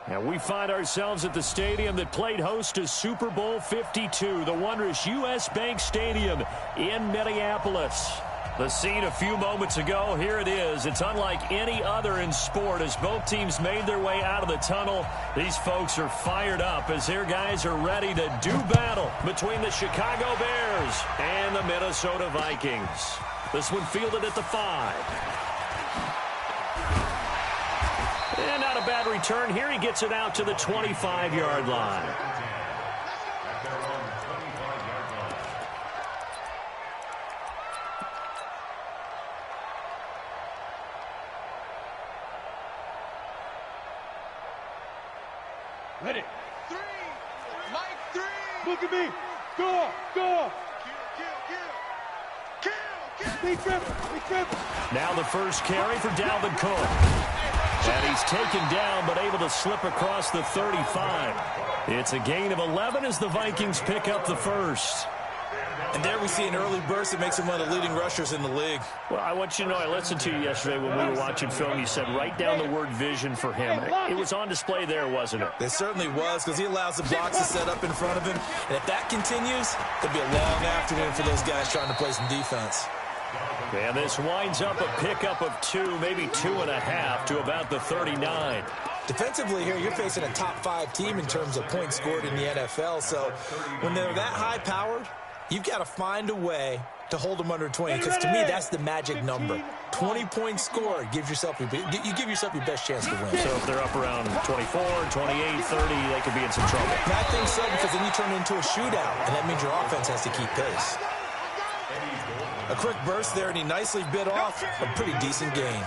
And we find ourselves at the stadium that played host to Super Bowl 52, the wondrous U.S. Bank Stadium in Minneapolis. The scene a few moments ago, here it is. It's unlike any other in sport as both teams made their way out of the tunnel. These folks are fired up as their guys are ready to do battle between the Chicago Bears and the Minnesota Vikings. This one fielded at the 5. And not a bad return here. He gets it out to the 25-yard line. Ready. 3. Mike 3. Look at me. Go. Go. Kill. Now the first carry for Dalvin Cook. And he's taken down but able to slip across the 35. It's a gain of 11 as the Vikings pick up the first. And there we see an early burst that makes him one of the leading rushers in the league. Well, I want you to know, I listened to you yesterday when we were watching film. You said write down the word vision for him. It was on display there, wasn't it? It certainly was, because he allows the blocks to set up in front of him. And if that continues, it'll be a long afternoon for those guys trying to play some defense. And this winds up a pickup of 2, maybe 2.5 to about the 39. Defensively here, you're facing a top 5 team in terms of points scored in the NFL. So when they're that high-powered, you've got to find a way to hold them under 20, because to me, that's the magic number. 20 points scored gives yourself you give yourself your best chance to win. So if they're up around 24, 28, 30, they could be in some trouble. And I think so, because then you turn it into a shootout, and that means your offense has to keep pace. A quick burst there, and he nicely bit off a pretty decent gain. Here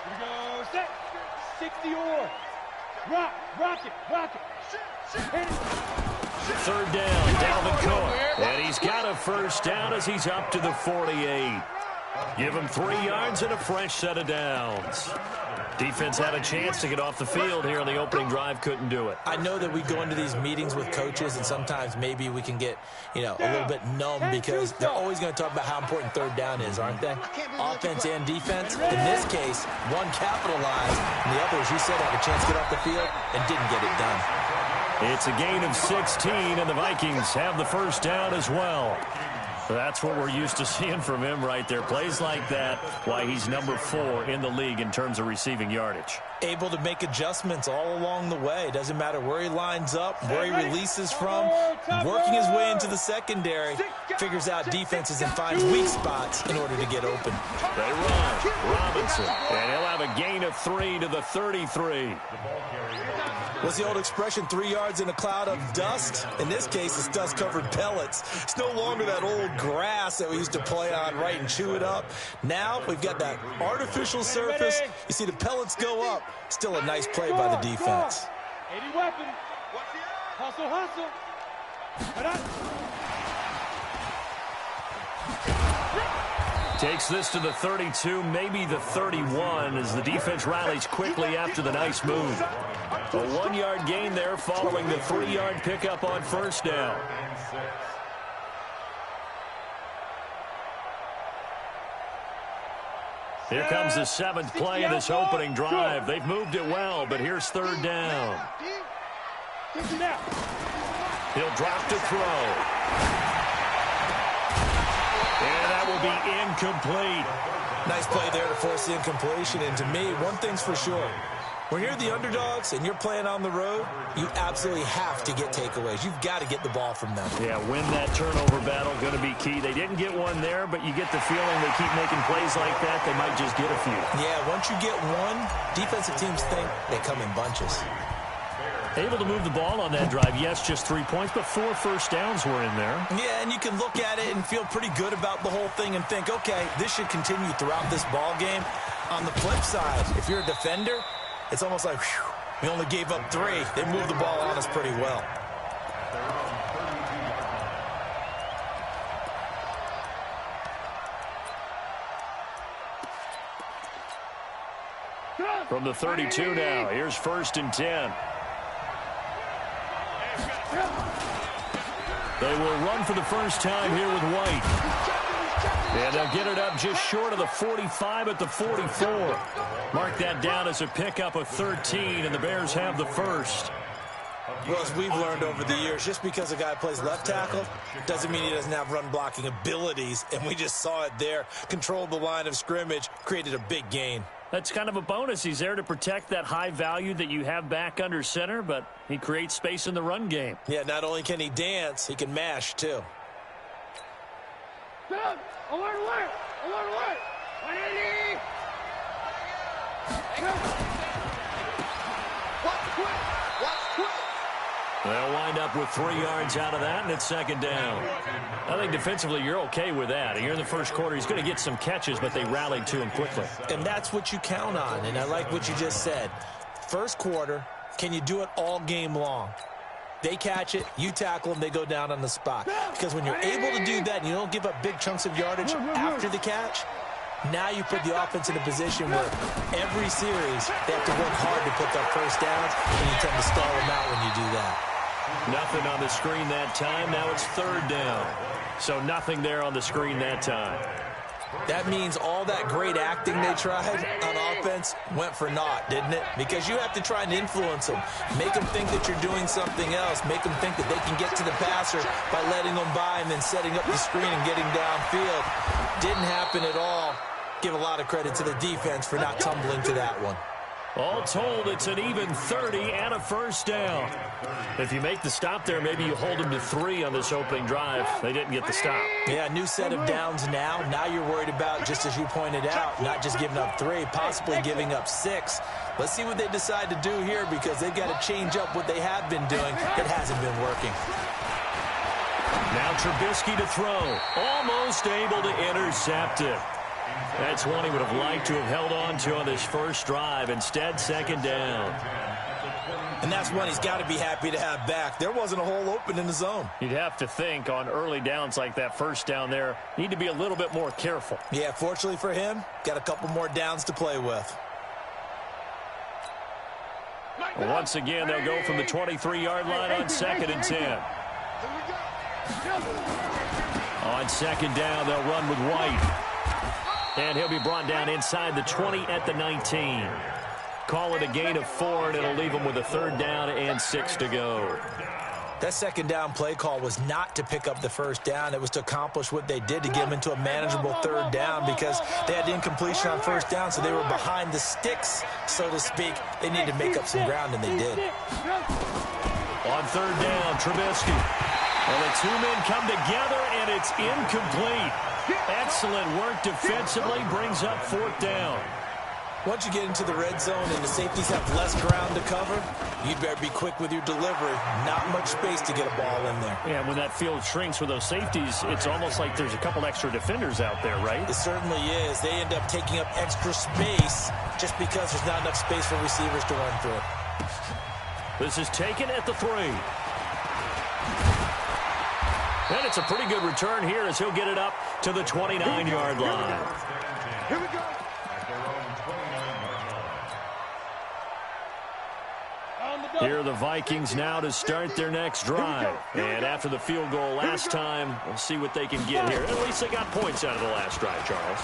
we go. Set. 60 or. Rock it. Hit it. Third down, Dalvin Cook. And he's got a first down as he's up to the 48. Give him 3 yards and a fresh set of downs. Defense had a chance to get off the field here on the opening drive, couldn't do it. I know that we go into these meetings with coaches, and sometimes maybe we can get, a little bit numb, because they're always going to talk about how important third down is, aren't they? Offense and defense. In this case, one capitalized, and the other, as you said, had a chance to get off the field and didn't get it done. It's a gain of 16, and the Vikings have the first down as well. That's what we're used to seeing from him right there. Plays like that, why he's number 4 in the league in terms of receiving yardage. Able to make adjustments all along the way. Doesn't matter where he lines up, where he releases from, working his way into the secondary, figures out defenses and finds weak spots in order to get open. They run. Robinson. And he'll have a gain of 3 to the 33. What's the old expression, 3 yards in a cloud of dust? In this case, it's dust-covered pellets. It's no longer that old grass that we used to play on, right, and chew it up. Now we've got that artificial surface. You see the pellets go up. Still a nice play by the defense. 80 weapon. Hustle. Takes this to the 32, maybe the 31, as the defense rallies quickly after the nice move. A 1-yard gain there following the 3-yard pickup on first down. Here comes the 7th play of this opening drive. They've moved it well, but here's third down. He'll drop to throw. And that will be incomplete. Nice play there to force the incompletion. And to me, one thing's for sure. When you're the underdogs and you're playing on the road, you absolutely have to get takeaways. You've got to get the ball from them. Yeah, win that turnover battle, going to be key. They didn't get one there, but you get the feeling they keep making plays like that, they might just get a few. Yeah, once you get one, defensive teams think they come in bunches. Able to move the ball on that drive. Yes, just 3 points, but 4 first downs were in there. Yeah, and you can look at it and feel pretty good about the whole thing and think, okay, this should continue throughout this ball game. On the flip side, if you're a defender, it's almost like, whew, we only gave up 3. They moved the ball on us pretty well. From the 32 now, here's 1st and 10. They will run for the first time here with White. And they'll get it up just short of the 45 at the 44. Mark that down as a pickup of 13, and the Bears have the first. Well, as we've learned over the years, just because a guy plays left tackle doesn't mean he doesn't have run-blocking abilities, and we just saw it there. Controlled the line of scrimmage, created a big gain. That's kind of a bonus. He's there to protect that high value that you have back under center, but he creates space in the run game. Yeah, not only can he dance, he can mash, too. Alert, alert! Alert, alert! 180! Watch quick! Watch quick! They'll wind up with 3 yards out of that, and it's second down. I think defensively you're okay with that. Here in the first quarter, he's going to get some catches, but they rallied to him quickly. And that's what you count on, and I like what you just said. First quarter, can you do it all game long? They catch it, you tackle them, they go down on the spot. Because when you're able to do that and you don't give up big chunks of yardage after the catch, now you put the offense in a position where every series they have to work hard to pick up first downs, and you tend to stall them out when you do that. Nothing on the screen that time. Now it's third down. So nothing there on the screen that time. That means all that great acting they tried on offense went for naught, didn't it? Because you have to try and influence them. Make them think that you're doing something else. Make them think that they can get to the passer by letting them by and then setting up the screen and getting downfield. Didn't happen at all. Give a lot of credit to the defense for not tumbling to that one. All told, it's an even 30 and a first down. If you make the stop there, maybe you hold them to 3 on this opening drive. They didn't get the stop. Yeah, new set of downs now. Now you're worried about, just as you pointed out, not just giving up 3, possibly giving up 6. Let's see what they decide to do here, because they've got to change up what they have been doing that hasn't been working. Now Trubisky to throw. Almost able to intercept it. That's one he would have liked to have held on to on this first drive. Instead, second down. And that's one he's got to be happy to have back. There wasn't a hole open in the zone. You'd have to think on early downs like that first down there, need to be a little bit more careful. Yeah, fortunately for him, got a couple more downs to play with. Once again, they'll go from the 23-yard line on second and 10. On second down, they'll run with White. And he'll be brought down inside the 20 at the 19. Call it a gain of 4, and it'll leave him with a third down and 6 to go. That second down play call was not to pick up the first down. It was to accomplish what they did, to get them into a manageable third down, because they had incompletion on first down, so they were behind the sticks, so to speak. They needed to make up some ground, and they did. On third down, Trubisky. Well, the 2 men come together, and it's incomplete. Excellent work defensively, brings up fourth down. Once you get into the red zone and the safeties have less ground to cover, you better be quick with your delivery. Not much space to get a ball in there. Yeah, when that field shrinks with those safeties, it's almost like there's a couple extra defenders out there, right? It certainly is. They end up taking up extra space just because there's not enough space for receivers to run through. This is taken at the 3. And it's a pretty good return here as he'll get it up to the 29-yard line. Here we go. Here are the Vikings now to start their next drive. And after the field goal last time, we'll see what they can get here. At least they got points out of the last drive, Charles.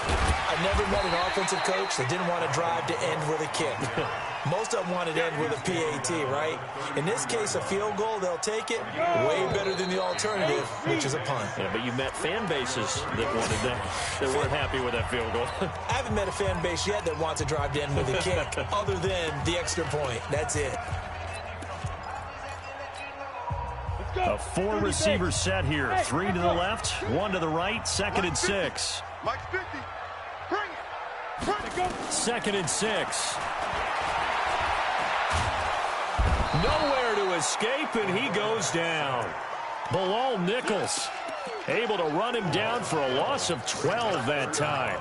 I've never met an offensive coach that didn't want to drive to end with a kick. Most of them want to end with a PAT, right? In this case, a field goal, they'll take it. Way better than the alternative, which is a punt. Yeah, but you met fan bases that wanted that, that weren't happy with that field goal. I haven't met a fan base yet that wants to drive to end with a kick, other than the extra point. That's it. A 4-receiver set here. 3 to the left, 1 to the right, second and 6. Mike 50. Bring it. Bring it. Second and 6. Nowhere to escape, and he goes down. Bilal Nichols able to run him down for a loss of 12 that time.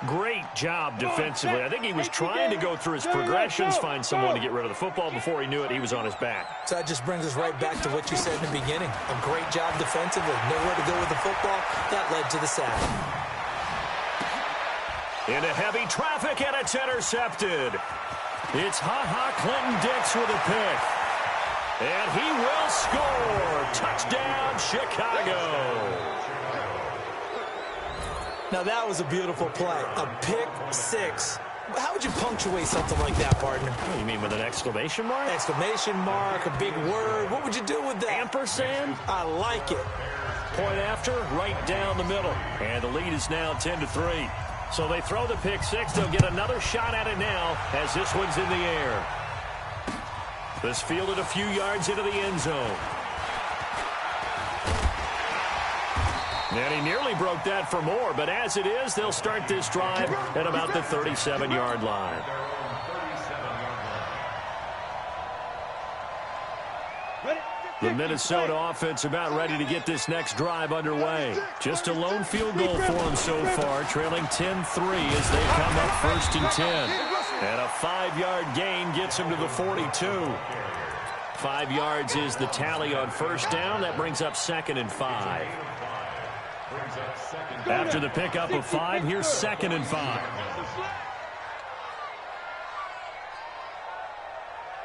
Great job defensively. I think he was trying to go through his progressions, find someone to get rid of the football. Before he knew it, he was on his back. So that just brings us right back to what you said in the beginning. A great job defensively. Nowhere to go with the football. That led to the sack. Into heavy traffic, and it's intercepted. It's Ha-Ha Clinton-Dix with a pick. And he will score. Touchdown, Chicago. Now, that was a beautiful play. A pick six. How would you punctuate something like that, partner? What, you mean with an exclamation mark? Exclamation mark, a big word. What would you do with that? Ampersand? I like it. Point after, right down the middle. And the lead is now 10-3. So they throw the pick six. They'll get another shot at it now as this one's in the air. This fielded a few yards into the end zone. And he nearly broke that for more, but as it is, they'll start this drive at about the 37-yard line. The Minnesota offense about ready to get this next drive underway. Just a lone field goal for them so far, trailing 10-3 as they come up 1st and 10. And a 5-yard gain gets them to the 42. 5 yards is the tally on first down. That brings up 2nd and 5. After the pickup of 5, here's 2nd and 5.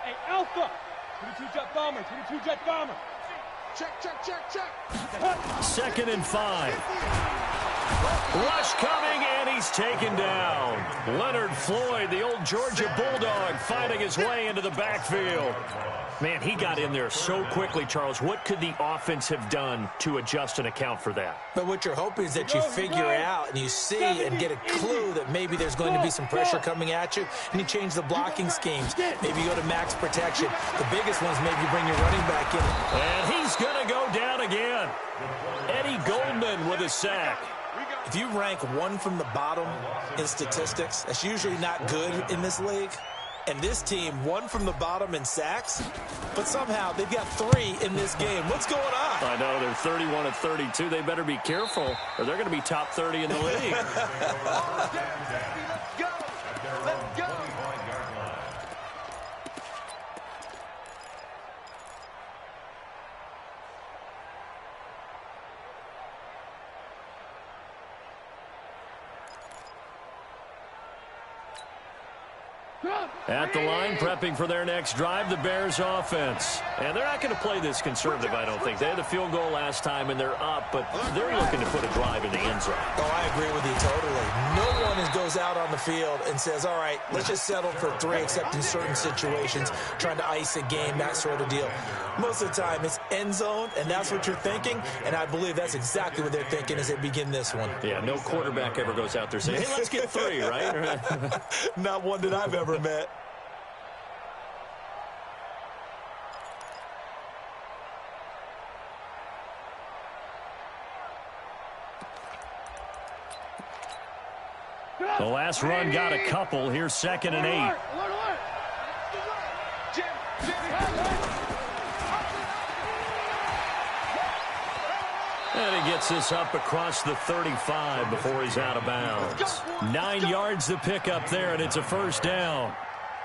Hey, Alpha! 22 jet bomber, 22 jet bomber. Check. 2nd and 5. Rush coming, and he's taken down. Leonard Floyd, the old Georgia Bulldog, fighting his way into the backfield. Man, he got in there so quickly, Charles. What could the offense have done to adjust and account for that? But what you're hoping is that you figure out and you see and get a clue that maybe there's going to be some pressure coming at you, and you change the blocking schemes. Maybe you go to max protection. The biggest ones, maybe you bring your running back in. And he's going to go down again. Eddie Goldman with a sack. If you rank one from the bottom in statistics, that's usually not good in this league. And this team, one from the bottom in sacks, but somehow they've got 3 in this game. What's going on? I know, they're 31 of 32. They better be careful, or they're going to be top 30 in the league. Let's go! At the line, prepping for their next drive, the Bears offense. And they're not going to play this conservative, I don't think. They had a field goal last time, and they're up, but they're looking to put a drive in the end zone. Oh, I agree with you totally. No one goes out on the field and says, all right, let's just settle for 3, except in certain situations, trying to ice a game, that sort of deal. Most of the time, it's end zone, and that's what you're thinking, and I believe that's exactly what they're thinking as they begin this one. Yeah, no quarterback ever goes out there saying, hey, let's get 3, right? Not one that I've ever met. The last run got a couple. Here's 2nd and 8. And he gets this up across the 35 before he's out of bounds. 9 yards to pick up there, and it's a 1st down.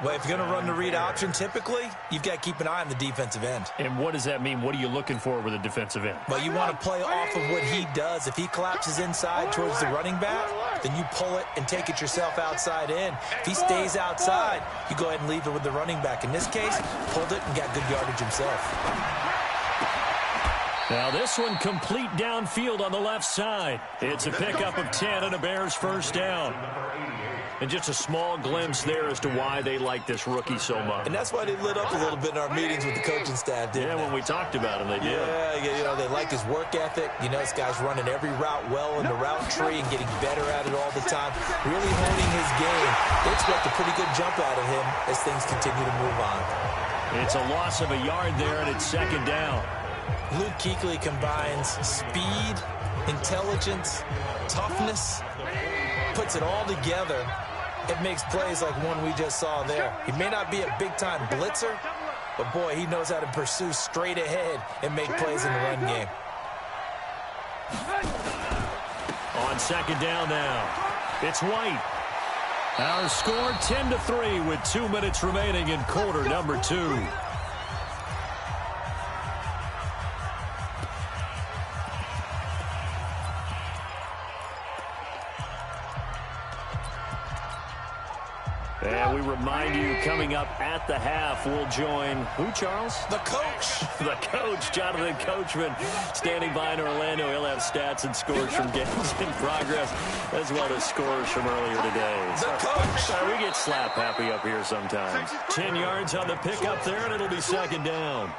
Well, if you're going to run the read option, typically, you've got to keep an eye on the defensive end. And what does that mean? What are you looking for with a defensive end? Well, you want to play off of what he does. If he collapses inside towards the running back, then you pull it and take it yourself outside in. If he stays outside, you go ahead and leave it with the running back. In this case, pulled it and got good yardage himself. Now this one complete downfield on the left side. It's a pickup of 10 and a Bears 1st down. And just a small glimpse there as to why they like this rookie so much. And that's why they lit up a little bit in our meetings with the coaching staff, didn't they? When we talked about him, they did. Yeah, they like his work ethic. You know, this guy's running every route well in the route tree and getting better at it all the time. Really honing his game. They expect a pretty good jump out of him as things continue to move on. It's a loss of a yard there, and it's 2nd down. Luke Kuechly combines speed, intelligence, toughness, puts it all together. It makes plays like one we just saw there. He may not be a big-time blitzer, but, boy, he knows how to pursue straight ahead and make plays in the run game. On 2nd down now, it's White. Our score 10-3 with 2 minutes remaining in quarter number 2. And we remind you, coming up at the half, we'll join who, Charles? The coach. The coach, Jonathan Coachman, standing by in Orlando. He'll have stats and scores from games in progress, as well as scores from earlier today. The coach. We get slap happy up here sometimes. 10 yards on the pickup there, and it'll be second down.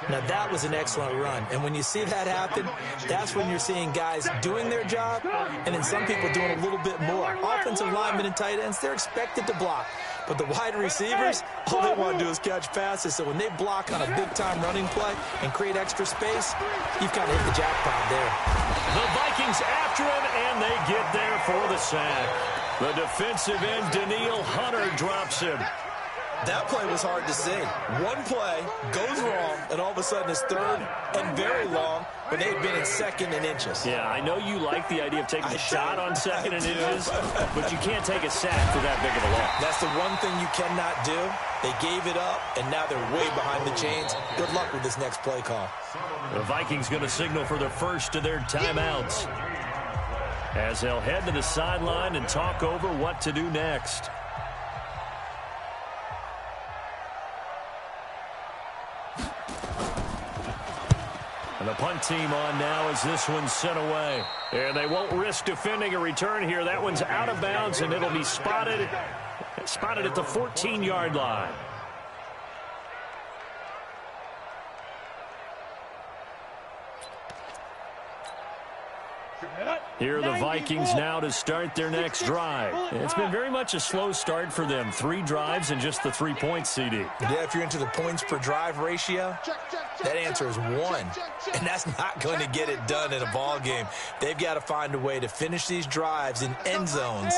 Now, that was an excellent run. And when you see that happen, that's when you're seeing guys doing their job and then some people doing a little bit more. Offensive linemen and tight ends, they're expected to block. But the wide receivers, all they want to do is catch passes. So when they block on a big-time running play and create extra space, you've kind of hit the jackpot there. The Vikings after him, and they get there for the sack. The defensive end, Danielle Hunter, drops him. That play was hard to see. One play goes wrong, and all of a sudden it's third and very long when they had been in second and inches. Yeah, I know you like the idea of taking a shot on second and inches, but you can't take a sack for that big of a loss. That's the one thing you cannot do. They gave it up, and now they're way behind the chains. Good luck with this next play call. The Vikings going to signal for the first of their timeouts as they'll head to the sideline and talk over what to do next. And the punt team on now as this one's sent away. And they won't risk defending a return here. That one's out of bounds, and it'll be spotted at the 14-yard line. Here are the Vikings now to start their next drive. It's been very much a slow start for them. 3 drives and just the 3 points, CD. Yeah, if you're into the points per drive ratio, that answer is 1. And that's not going to get it done in a ball game. They've got to find a way to finish these drives in end zones,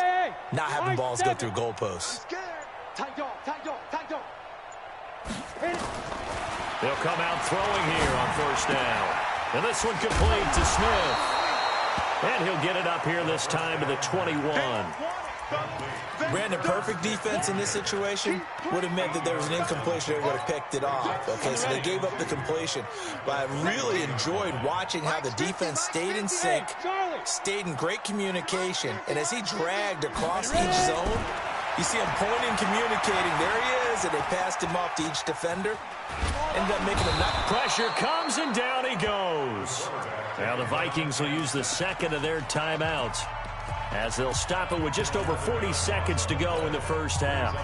not having balls go through goalposts. They'll come out throwing here on first down. And this one complete to Smith. And he'll get it up here this time to the 21. Brandon, perfect defense in this situation would have meant that there was an incompletion. They would have picked it off. Okay, so they gave up the completion. But I really enjoyed watching how the defense stayed in sync, stayed in great communication. And as he dragged across each zone, you see him pointing, communicating. There he is, and they passed him off to each defender. Ended up making a knock. Pressure comes, and down he goes. Now the Vikings will use the second of their timeouts as they'll stop it with just over 40 seconds to go in the first half.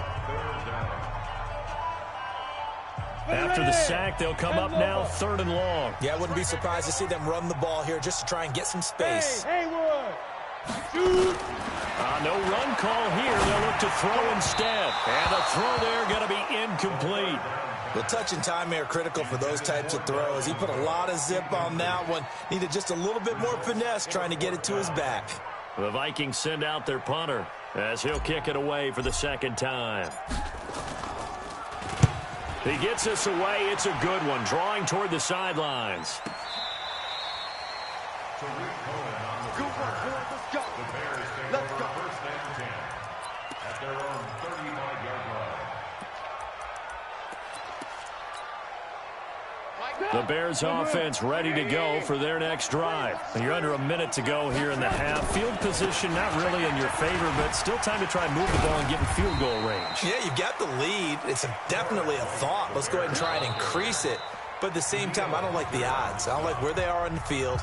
After the sack, they'll come up now 3rd and long. Yeah, I wouldn't be surprised to see them run the ball here just to try and get some space. No run call here. They'll look to throw instead. And the throw there going to be incomplete. The touch and time are critical for those types of throws. He put a lot of zip on that one. Needed just a little bit more finesse trying to get it to his back. The Vikings send out their punter as he'll kick it away for the second time. He gets us away. It's a good one. Drawing toward the sidelines. The Bears offense ready to go for their next drive. And you're under a minute to go here in the half. Field position not really in your favor, but still time to try and move the ball and get in field goal range. Yeah, you've got the lead. It's definitely a thought. Let's go ahead and try and increase it. But at the same time, I don't like the odds. I don't like where they are on the field.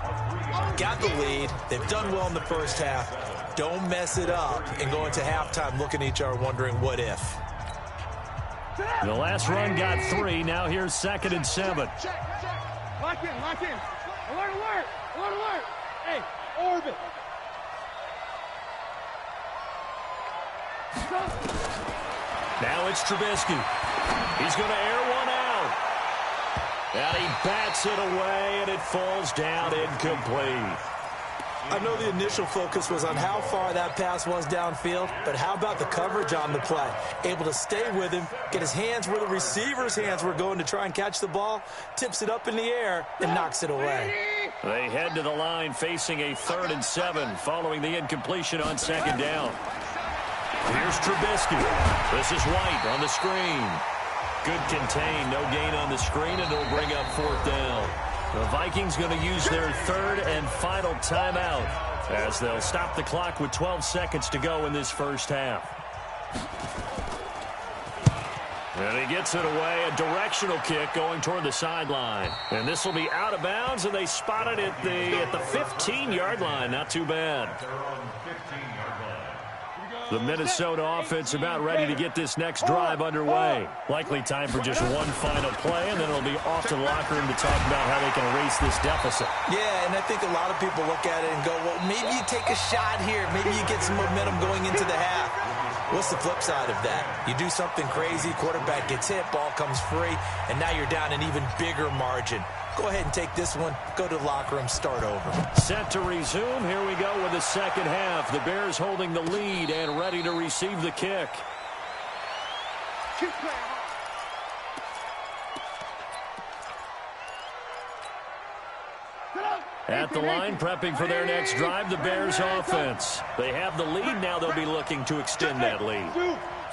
Got the lead. They've done well in the first half. Don't mess it up and go into halftime looking at each other wondering what if. The last run got 3. Now here's 2nd and 7. Lock in, lock in. Alert, alert, alert, alert. Hey, orbit. Now it's Trubisky. He's going to air one out. And he bats it away, and it falls down incomplete. I know the initial focus was on how far that pass was downfield, but how about the coverage on the play? Able to stay with him, get his hands where the receiver's hands were going to try and catch the ball, tips it up in the air, and knocks it away. They head to the line facing a 3rd and 7 following the incompletion on 2nd down. Here's Trubisky. This is White on the screen. Good contain, no gain on the screen, and it'll bring up 4th down. The Vikings going to use their 3rd and final timeout as they'll stop the clock with 12 seconds to go in this first half. And he gets it away, a directional kick going toward the sideline. And this will be out of bounds, and they spot it at the 15-yard line. Not too bad. The Minnesota offense about ready to get this next drive underway. Likely time for just one final play, and then it'll be off to the locker room to talk about how they can erase this deficit. Yeah, and I think a lot of people look at it and go, well, maybe you take a shot here. Maybe you get some momentum going into the half. What's the flip side of that? You do something crazy, quarterback gets hit, ball comes free, and now you're down an even bigger margin. Go ahead and take this one, go to the locker room, start over. Set to resume. Here we go with the second half. The Bears holding the lead and ready to receive the kick. At the line, prepping for their next drive, the Bears offense. They have the lead. Now they'll be looking to extend that lead.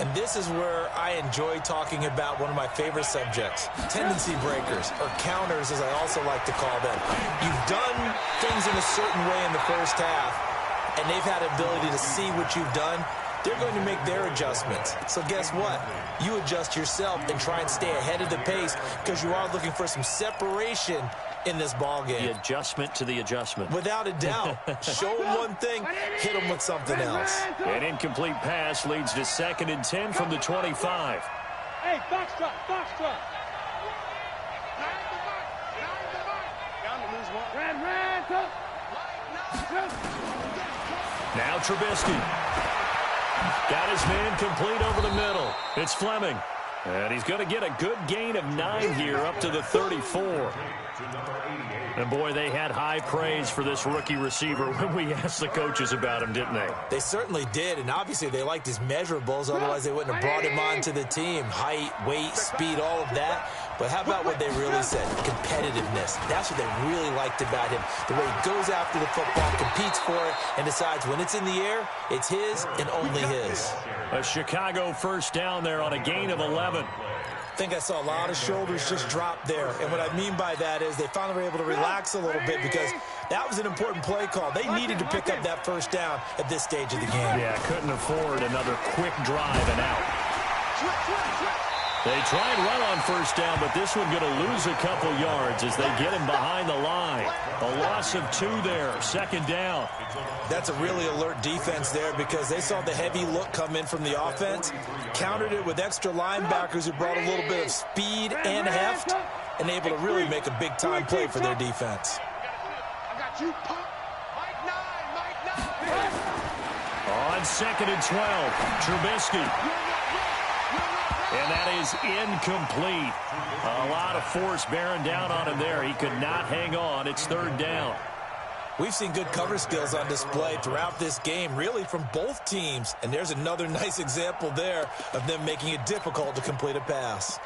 And this is where I enjoy talking about one of my favorite subjects, tendency breakers, or counters as I also like to call them. You've done things in a certain way in the first half, and they've had the ability to see what you've done. They're going to make their adjustments. So guess what? You adjust yourself and try and stay ahead of the pace because you are looking for some separation in this ball game. The adjustment to the adjustment. Without a doubt. Show them one thing, hit them with something else. An incomplete pass leads to 2nd and 10 from the 25. Hey, box truck, box truck. Now Trubisky. Got his man complete over the middle. It's Fleming. And he's going to get a good gain of 9 here up to the 34. And, boy, they had high praise for this rookie receiver when we asked the coaches about him, didn't they? They certainly did, and obviously they liked his measurables. Otherwise, they wouldn't have brought him onto the team. Height, weight, speed, all of that. But how about what they really said? Competitiveness. That's what they really liked about him. The way he goes after the football, competes for it, and decides when it's in the air, it's his and only his. A Chicago first down there on a gain of 11. I think I saw a lot of shoulders just drop there. And what I mean by that is they finally were able to relax a little bit because that was an important play call. They needed to pick up that first down at this stage of the game. Yeah, couldn't afford another quick drive and out. They try and run on first down, but this one going to lose a couple yards as they get him behind the line. A loss of 2 there, 2nd down. That's a really alert defense there because they saw the heavy look come in from the offense, countered it with extra linebackers who brought a little bit of speed and heft, and able to really make a big-time play for their defense. On 2nd and 12, Trubisky. And that is incomplete. A lot of force bearing down on him there. He could not hang on. It's 3rd down. We've seen good cover skills on display throughout this game, really from both teams. And there's another nice example there of them making it difficult to complete a pass.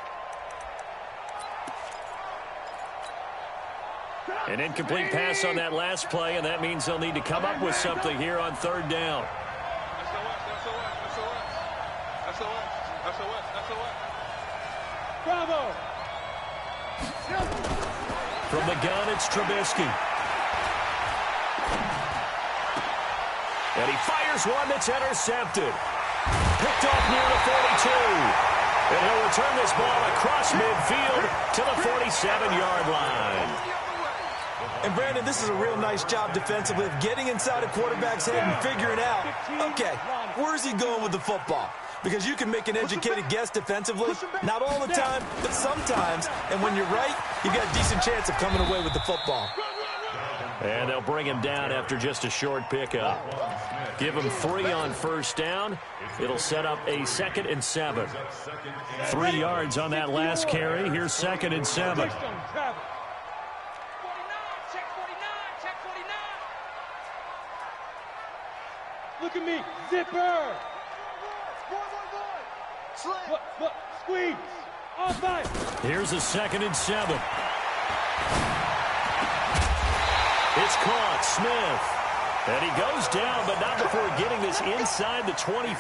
An incomplete pass on that last play, and that means they'll need to come up with something here on 3rd down. Bravo! From the gun, it's Trubisky. And he fires one that's intercepted. Picked off near the 42. And he'll return this ball across midfield to the 47-yard line. And, Brandon, this is a real nice job defensively of getting inside a quarterback's head and figuring out, okay, where's he going with the football? Because you can make an educated guess defensively, not all the time, but sometimes. And when you're right, you got a decent chance of coming away with the football. And they'll bring him down after just a short pickup. Give him 3 on first down. It'll set up a 2nd and 7. 3 yards on that last carry. Here's 2nd and 7. Look at me, zipper. Look, squeeze. Offside. Here's a 2nd and 7. It's caught, Smith. And he goes down, but not before getting this inside the 25.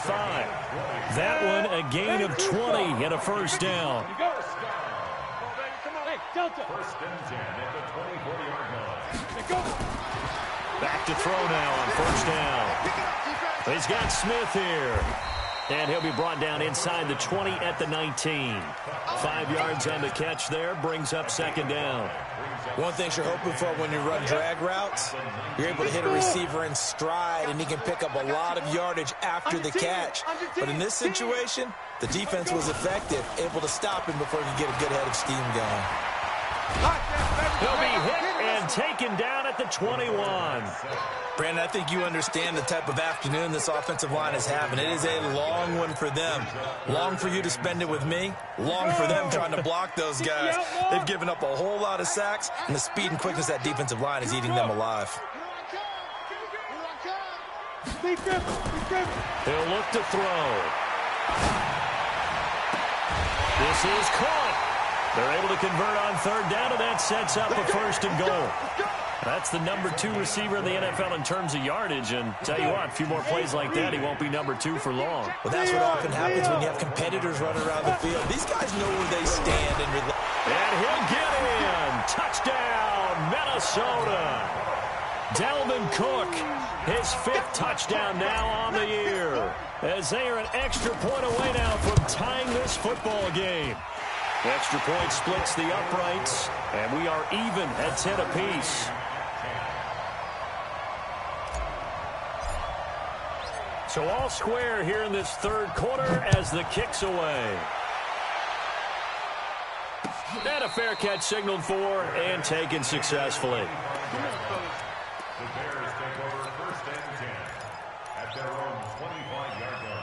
That one a gain of 20 and a first down. Hey, Delta. Back to throw now on first down. He's got Smith here. And he'll be brought down inside the 20 at the 19. 5 yards on the catch there, brings up second down. One thing you're hoping for when you run drag routes, you're able to hit a receiver in stride, and he can pick up a lot of yardage after the catch. But in this situation, the defense was effective, able to stop him before he could get a good head of steam going. He'll be hit and taken down at the 21. Brandon, I think you understand the type of afternoon this offensive line is having. It is a long one for them. Long for you to spend it with me. Long for them trying to block those guys. They've given up a whole lot of sacks, and the speed and quickness of that defensive line is eating them alive. He'll look to throw. This is caught. They're able to convert on third down, and that sets up a first and goal. That's the number 2 receiver in the NFL in terms of yardage, and tell you what, a few more plays like that, he won't be number 2 for long. Well, that's what often happens when you have competitors running around the field. These guys know where they stand. And he'll get in. Touchdown, Minnesota. Dalvin Cook, his 5th touchdown now on the year, as they are an extra point away now from tying this football game. The extra point splits the uprights, and we are even at 10 apiece. So all square here in this third quarter as the kick's away. And a fair catch signaled for and taken successfully. The Bears take over first and 10 at their own 25-yard line.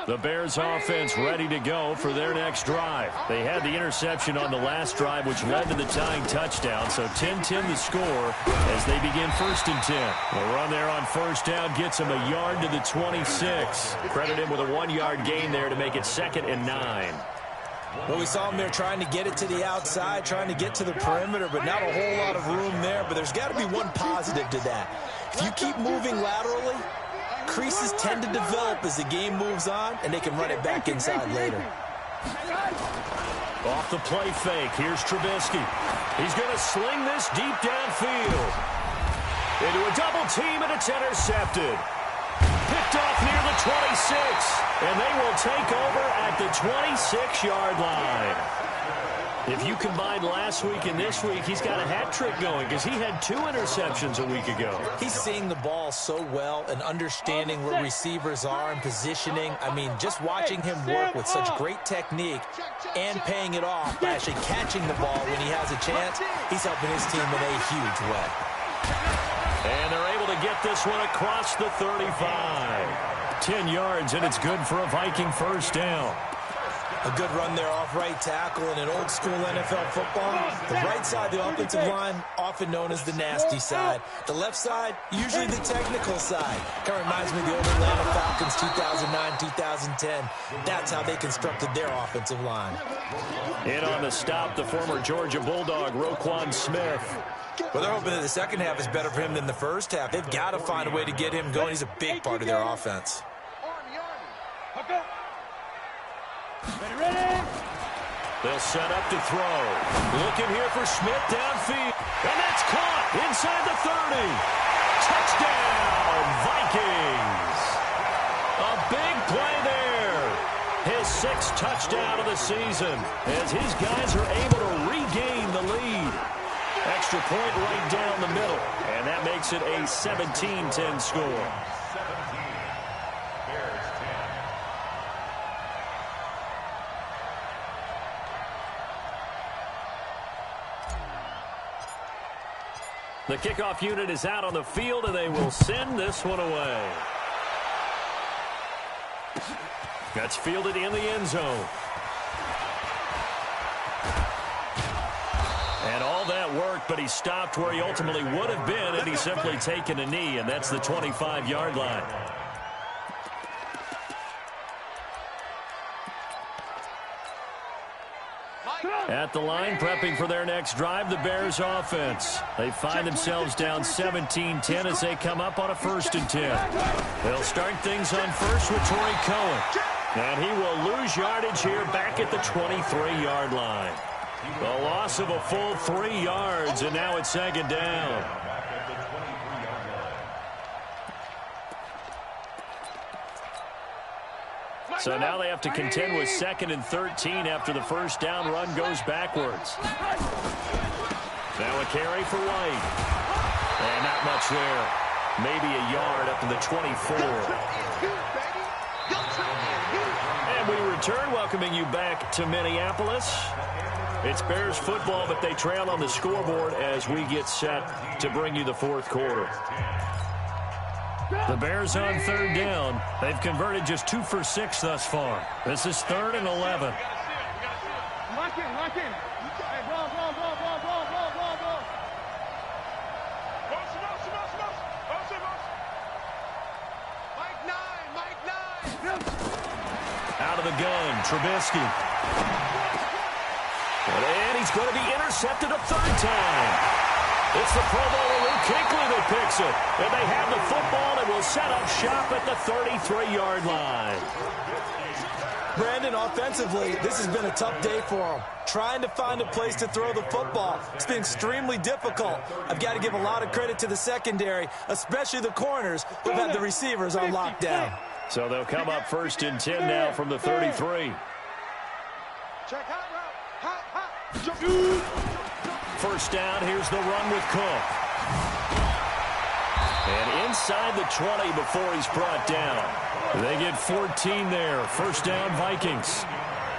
The Bears offense ready to go for their next drive. They had the interception on the last drive, which led to the tying touchdown. So 10-10 the score as they begin first and 10. The run there on first down gets him a yard to the 26. Credit him with a 1-yard gain there to make it 2nd and 9. Well, we saw him there trying to get it to the outside, trying to get to the perimeter, but not a whole lot of room there. But there's got to be one positive to that. If you keep moving laterally, creases tend to develop as the game moves on, and they can run it back inside later. Off the play fake, here's Trubisky. He's going to sling this deep downfield. Into a double team, and it's intercepted. Picked off near the 26, and they will take over at the 26-yard line. If you combine last week and this week, he's got a hat trick going because he had 2 interceptions a week ago. He's seeing the ball so well and understanding where receivers are and positioning. I mean, just watching him work with such great technique and paying it off by actually catching the ball when he has a chance, he's helping his team in a huge way. And they're able to get this one across the 35. 10 yards, and it's good for a Viking first down. A good run there off right tackle in an old-school NFL football. The right side, the offensive line, often known as the nasty side. The left side, usually the technical side. Kind of reminds me of the old Atlanta Falcons 2009, 2010. That's how they constructed their offensive line. In on the stop, the former Georgia Bulldog, Roquan Smith. Well, they're hoping that the second half is better for him than the first half. They've got to find a way to get him going. He's a big part of their offense. Ready? They'll set up to throw. Looking here for Smith downfield. And that's caught inside the 30. Touchdown, Vikings. A big play there. His 6th touchdown of the season as his guys are able to regain the lead. Extra point right down the middle. And that makes it a 17-10 score. The kickoff unit is out on the field, and they will send this one away. That's fielded in the end zone. And all that worked, but he stopped where he ultimately would have been, and he's simply taken a knee, and that's the 25-yard line. At the line, prepping for their next drive, the Bears offense. They find themselves down 17-10 as they come up on a 1st and 10. They'll start things on first with Torrey Cohen. And he will lose yardage here back at the 23-yard line. A loss of a full 3 yards, and now it's second down. So now they have to contend with 2nd and 13 after the first down run goes backwards. Now a carry for White. And not much there. Maybe a yard up to the 24. And we return, welcoming you back to Minneapolis. It's Bears football, but they trail on the scoreboard as we get set to bring you the fourth quarter. The Bears on third down. They've converted just 2 for 6 thus far. This is 3rd and 11. Lock in, lock in. Hey, ball. Mike 9. Out of the gun, Trubisky. And he's going to be intercepted a 3rd time. It's the Pro Bowler Luke Kuechly that picks it. And they have the football and will set up shop at the 33-yard line. Brandon, offensively, this has been a tough day for them. Trying to find a place to throw the football. It's been extremely difficult. I've got to give a lot of credit to the secondary, especially the corners who've had the receivers on lockdown. So they'll come up 1st and 10 now from the 33. Check hot route. Hot. First down, here's the run with Cook. And inside the 20 before he's brought down. They get 14 there. First down, Vikings.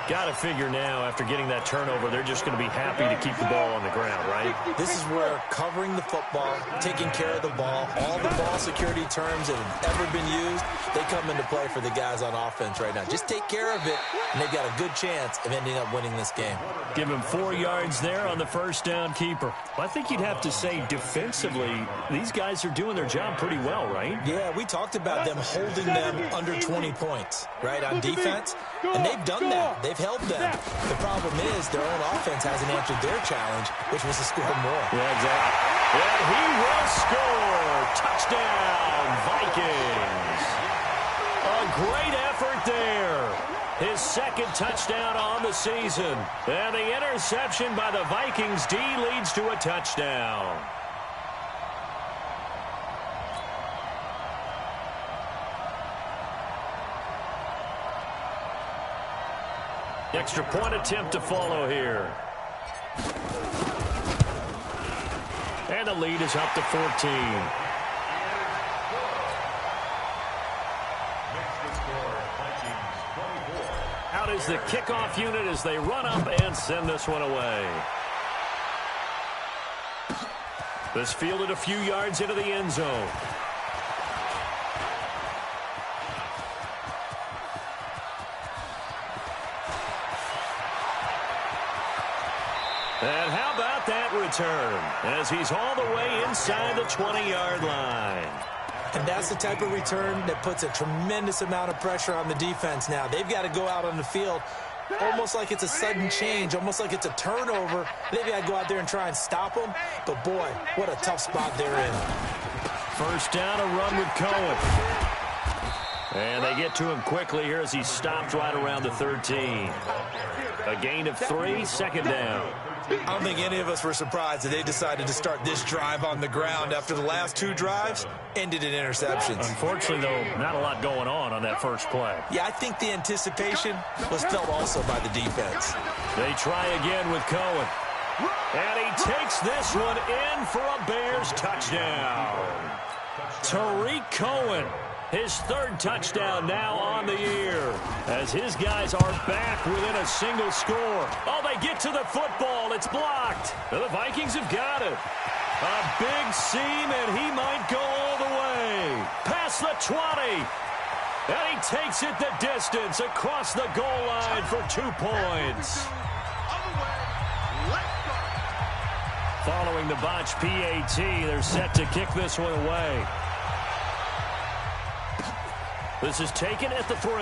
Got to figure now, after getting that turnover, they're just going to be happy to keep the ball on the ground, right? This is where covering the football, taking care of the ball, all the ball security terms that have ever been used, they come into play for the guys on offense right now. Just take care of it, and they've got a good chance of ending up winning this game. Give him 4 yards there on the first down keeper. I think you'd have to say defensively, these guys are doing their job pretty well, right? Yeah, we talked about them holding them under 20 points, right, on defense, and they've done that. They've held them. The problem is their own offense hasn't answered their challenge, which was to score more. Yeah, exactly. And he will score. Touchdown, Vikings. A great effort there. His 2nd touchdown on the season. And the interception by the Vikings D leads to a touchdown. Extra point attempt to follow here. And the lead is up to 14. Out is the kickoff unit as they run up and send this one away. This fielded a few yards into the end zone. And how about that return as he's all the way inside the 20-yard line. And that's the type of return that puts a tremendous amount of pressure on the defense now. They've got to go out on the field almost like it's a sudden change, almost like it's a turnover. They've got to go out there and try and stop them. But, boy, what a tough spot they're in. First down, a run with Cohen. And they get to him quickly here as he stopped right around the 13. A gain of 3, second down. I don't think any of us were surprised that they decided to start this drive on the ground after the last 2 drives ended in interceptions. Unfortunately, though, not a lot going on that first play. Yeah, I think the anticipation was felt also by the defense. They try again with Cohen. And he takes this one in for a Bears touchdown. Tariq Cohen, his 3rd touchdown now on the year, as his guys are back within a single score. Oh, they get to the football. It's blocked. The Vikings have got it. A big seam, and he might go all the way. Past the 20. And he takes it the distance across the goal line for 2 points. Following the botch PAT, they're set to kick this one away. This is taken at the 3.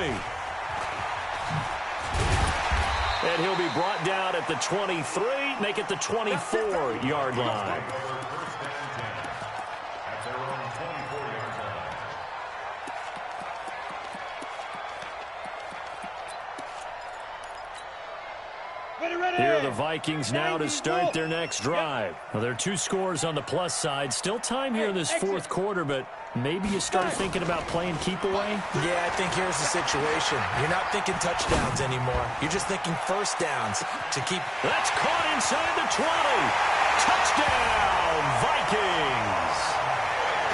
And he'll be brought down at the 23, make it the 24-yard line. Ready, Here are the Vikings now to start their next drive. Well, there are 2 scores on the plus side. Still time here in this fourth quarter, but maybe you start thinking about playing keep away? Yeah, I think here's the situation. You're not thinking touchdowns anymore. You're just thinking first downs to keep. That's caught inside the 20. Touchdown, Vikings.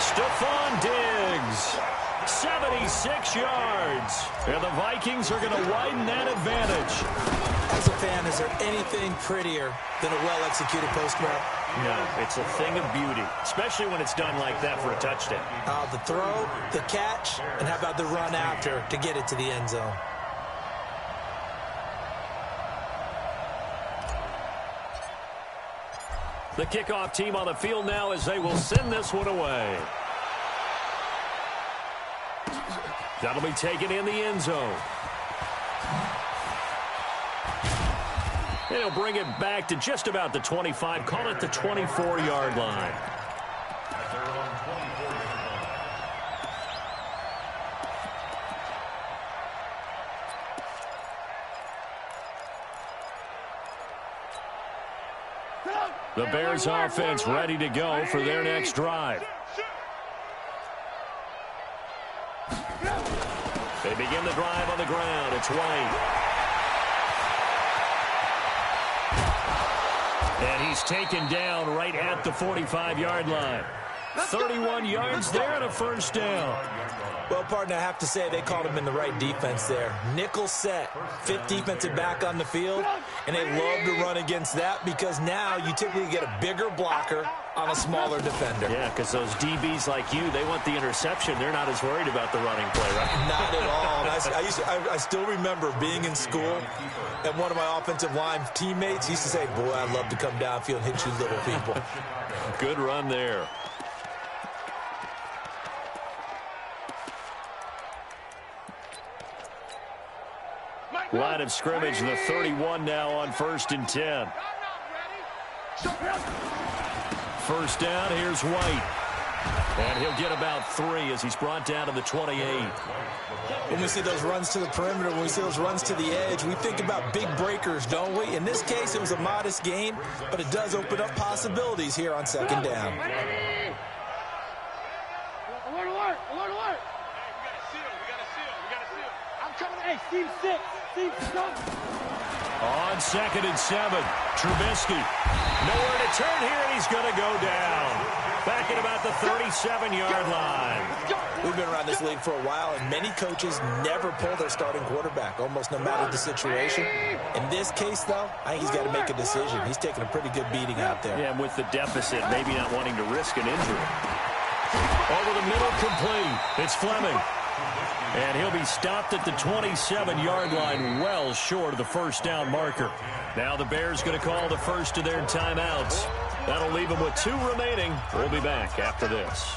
Stephon Diggs. 76 yards. And the Vikings are going to widen that advantage. As a fan, is there anything prettier than a well-executed post route? No, it's a thing of beauty, especially when it's done like that for a touchdown. The throw, the catch, and how about the run after to get it to the end zone? The kickoff team on the field now as they will send this one away. That'll be taken in the end zone. And he'll bring it back to just about the 25. Call it the 24-yard line. The Bears offense ready to go for their next drive. They begin the drive on the ground. It's White. And he's taken down right at the 45-yard line. 31 yards there and a first down. Well, partner, I have to say they called him in the right defense there. Nickel set, 5th defensive back on the field, and they love to run against that because now you typically get a bigger blocker on a smaller defender. Yeah, because those DBs like you, they want the interception. They're not as worried about the running play, right? Not at all. I still remember being in school, and one of my offensive line teammates used to say, boy, I'd love to come downfield and hit you little people. Good run there. Line of scrimmage, the 31 now on 1st and 10. First down, here's White. And he'll get about 3 as he's brought down to the 28. When we see those runs to the perimeter, when we see those runs to the edge, we think about big breakers, don't we? In this case, it was a modest gain, but it does open up possibilities here on 2nd down. Alert, alert, alert, alert. I'm coming. Hey, Steve 6. Steve, come. On 2nd and 7, Trubisky. Nowhere to turn here, and he's going to go down. Back at about the 37-yard line. We've been around this league for a while, and many coaches never pull their starting quarterback, almost no matter the situation. In this case, though, I think he's got to make a decision. He's taking a pretty good beating out there. Yeah, and with the deficit, maybe not wanting to risk an injury. Over the middle, complete. It's Fleming. And he'll be stopped at the 27-yard line, well short of the first down marker. Now the Bears going to call the first of their timeouts. That'll leave them with 2 remaining. We'll be back after this.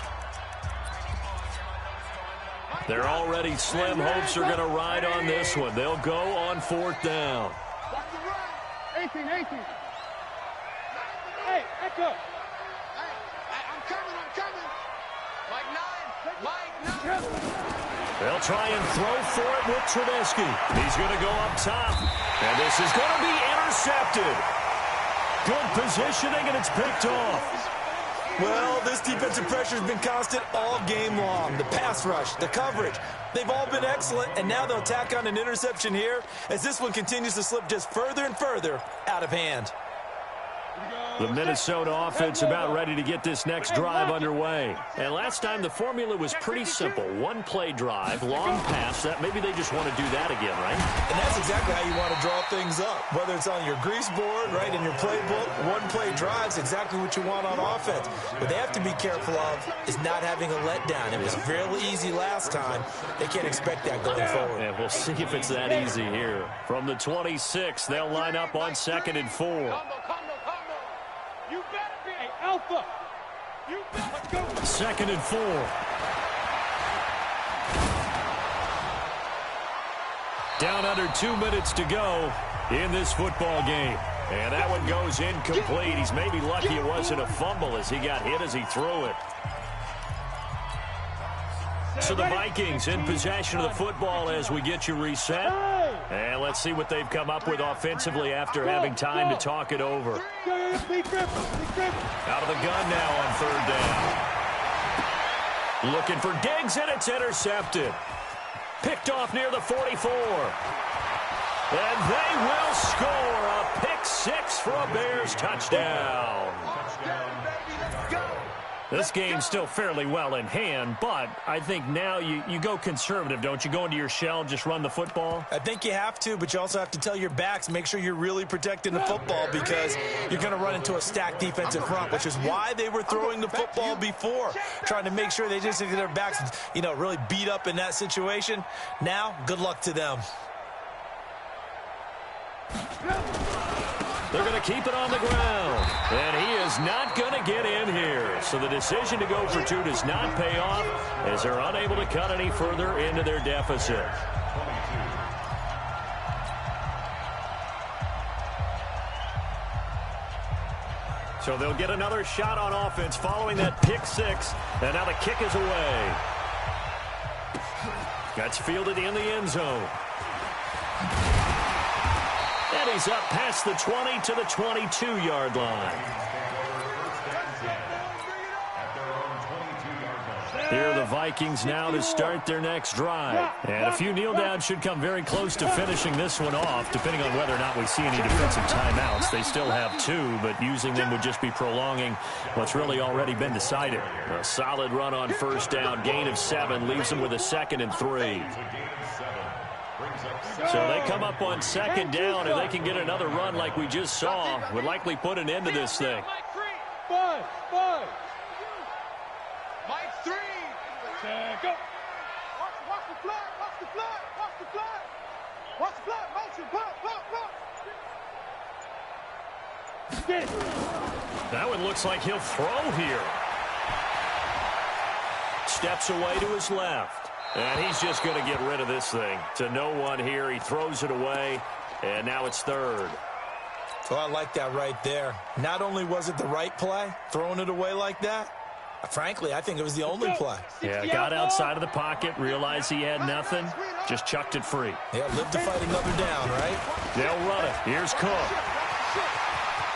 They're already slim hopes are going to ride on this one. They'll go on 4th down. 18. Hey, echo. I'm coming. Mike 9. They'll try and throw for it with Trubisky. He's going to go up top. And this is going to be intercepted. Good positioning, and it's picked off. Well, this defensive pressure has been constant all game long. The pass rush, the coverage, they've all been excellent, and now they'll tack on an interception here as this one continues to slip just further and further out of hand. The Minnesota offense about ready to get this next drive underway. And last time the formula was pretty simple. 1-play drive, long pass. That maybe they just want to do that again, right? And that's exactly how you want to draw things up. Whether it's on your grease board, right, in your playbook, 1-play drive's exactly what you want on offense. What they have to be careful of is not having a letdown. It was real easy last time. They can't expect that going forward. And we'll see if it's that easy here. From the 26, they'll line up on 2nd and 4. You better be an alpha. You better go. 2nd and 4. Down under 2 minutes to go in this football game. And that one goes incomplete. He's maybe lucky it wasn't a fumble as he got hit as he threw it. So the Vikings in possession of the football as we get you reset. And let's see what they've come up with offensively after having time to talk it over. Out of the gun now on third down. Looking for Diggs, and it's intercepted. Picked off near the 44. And they will score a pick six for a Bears touchdown. This game's still fairly well in hand, but I think now you go conservative, don't you? Go into your shell, just run the football? I think you have to, but you also have to tell your backs, make sure you're really protecting the football because you're going to run into a stacked defensive front, which is why they were throwing the football before, trying to make sure they just get their backs, really beat up in that situation. Now, good luck to them. They're going to keep it on the ground. And he is not going to get in here. So the decision to go for two does not pay off as they're unable to cut any further into their deficit. So they'll get another shot on offense following that pick six. And now the kick is away. That's fielded in the end zone. And he's up past the 20 to the 22-yard line. Here are the Vikings now to start their next drive. And a few kneel downs should come very close to finishing this one off, depending on whether or not we see any defensive timeouts. They still have two, but using them would just be prolonging what's really already been decided. A solid run on first down, gain of 7, leaves them with a 2nd and 3. So they come up on second down, and they can get another run like we just saw. Would likely put an end to this thing. Five. Mike 3. Go. Watch the flat. Motion. Pop. Get it. That one looks like he'll throw here. Steps away to his left. And he's just going to get rid of this thing. To no one here. He throws it away. And now it's third. So I like that right there. Not only was it the right play, throwing it away like that, frankly, I think it was the only play. Yeah, got outside of the pocket, realized he had nothing, just chucked it free. Yeah, live to fight another down, right? They'll run it. Here's Cook.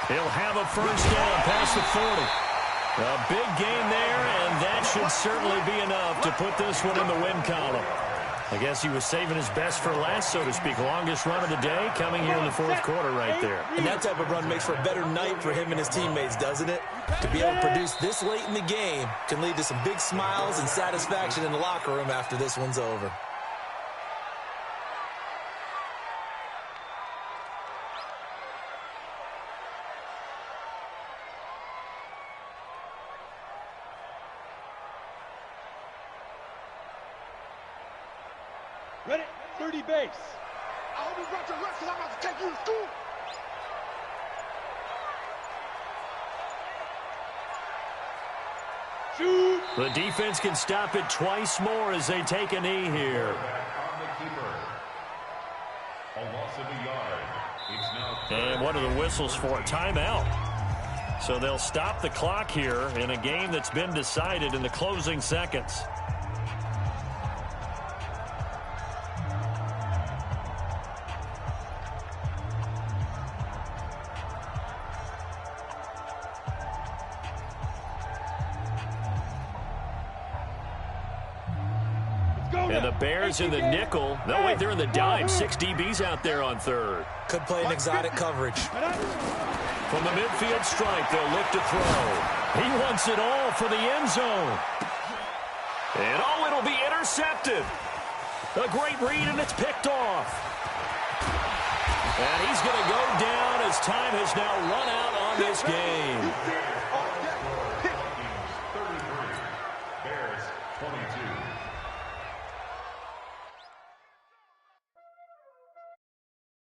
He'll have a first down past the 40. A big gain there, and that should certainly be enough to put this one in the win column. I guess he was saving his best for last, so to speak. Longest run of the day coming here in the fourth quarter right there. And that type of run makes for a better night for him and his teammates, doesn't it? To be able to produce this late in the game can lead to some big smiles and satisfaction in the locker room after this one's over. Ready? 30 base. I hope you brought your lunch because I'm about to take you to school. Shoot. The defense can stop it twice more as they take a knee here. And what are the whistles for? Timeout. So they'll stop the clock here in a game that's been decided in the closing seconds. And the Bears in the nickel. No, wait, they're in the dime. 6 DBs out there on third. Could play an exotic coverage. From the midfield stripe, they'll look to throw. He wants it all for the end zone. And, oh, it'll be intercepted. A great read, and it's picked off. And he's going to go down as time has now run out on this game.